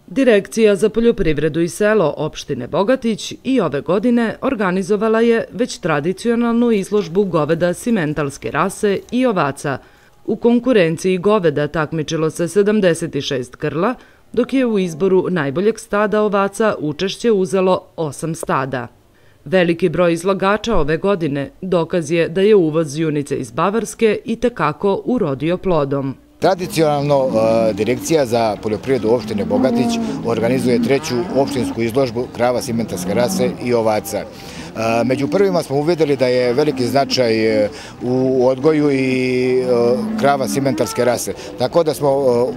Direkcija za poljoprivredu i selo opštine Bogatić i ove godine organizovala je već tradicionalnu izložbu goveda simentalske rase i ovaca. U konkurenciji goveda takmičilo se 76 grla, dok je u izboru najboljeg stada ovaca učešće uzelo 8 stada. Veliki broj izlagača ove godine dokaz je da je uvoz junice iz Bavarske itekako urodio plodom. Tradicionalno Direkcija za poljoprivredu opštine Bogatić organizuje treću opštinsku izložbu krava simentalske rase i ovaca. Među prvima smo uvidjeli da je veliki značaj u odgoju i krava simentalske rase. Tako da smo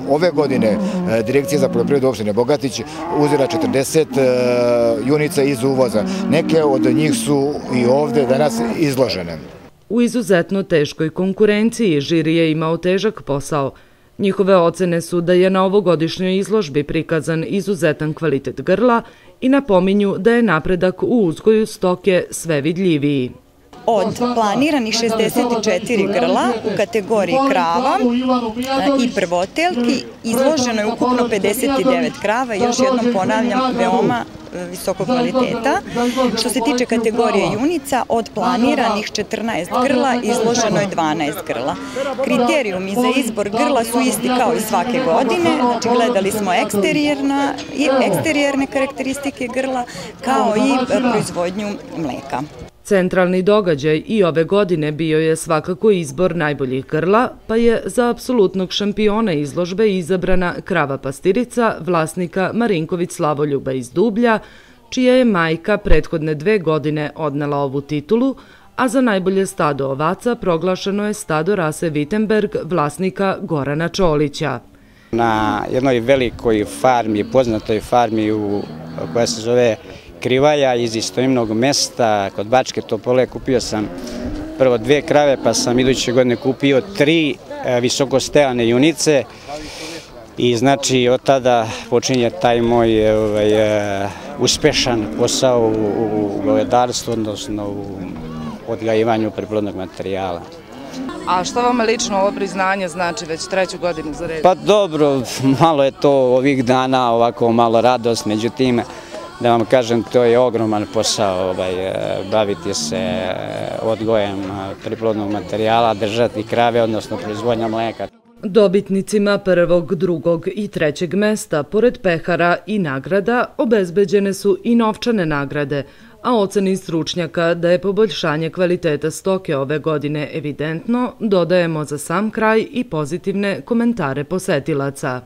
ove godine Direkcija za poljoprivredu opštine Bogatić uzela 40 junica iz uvoza. Neke od njih su i ovde danas izložene. U izuzetno teškoj konkurenciji žiri je imao težak posao. Njihove ocene su da je na ovogodišnjoj izložbi prikazan izuzetan kvalitet grla i napominju da je napredak u uzgoju stoke sve vidljiviji. Od planiranih 64 grla u kategoriji krava i prvotelki izloženo je ukupno 59 krava i još jednom ponavljam, veoma visokog kvaliteta. Što se tiče kategorije junica, od planiranih 14 grla izloženo je 12 grla. Kriterijumi za izbor grla su isti kao i svake godine, znači gledali smo eksterijerne karakteristike grla kao i proizvodnju mleka. Centralni događaj i ove godine bio je svakako izbor najboljih grla, pa je za apsolutnog šampiona izložbe izabrana krava pastirica vlasnika Marinković Slavoljuba iz Dublja, čija je majka prethodne 2 godine odnela ovu titulu, a za najbolje stado ovaca proglašeno je stado rase Wittenberg vlasnika Gorana Čolića. Na jednoj velikoj farmi, poznatoj farmi koja se zove Krivaja iz istoimnog mesta kod Bačke Topole kupio sam prvo 2 krave, pa sam iduće godine kupio 3 visokostajane junice i znači od tada počinje taj moj uspešan posao u govedarstvu, odnosno u odgajivanju priplodnog materijala. A što vama lično ovo priznanje znači već 3. godinu za redom? Pa dobro, malo je to ovih dana, ovako malo radost, međutim, da vam kažem, to je ogroman posao, baviti se odgojem priplodnog materijala, držati krave, odnosno proizvodnja mleka. Dobitnicima 1., 2. i 3. mesta, pored pehara i nagrada, obezbeđene su i novčane nagrade, a oceni stručnjaka da je poboljšanje kvaliteta stoke ove godine evidentno, dodajemo za sam kraj i pozitivne komentare posetilaca.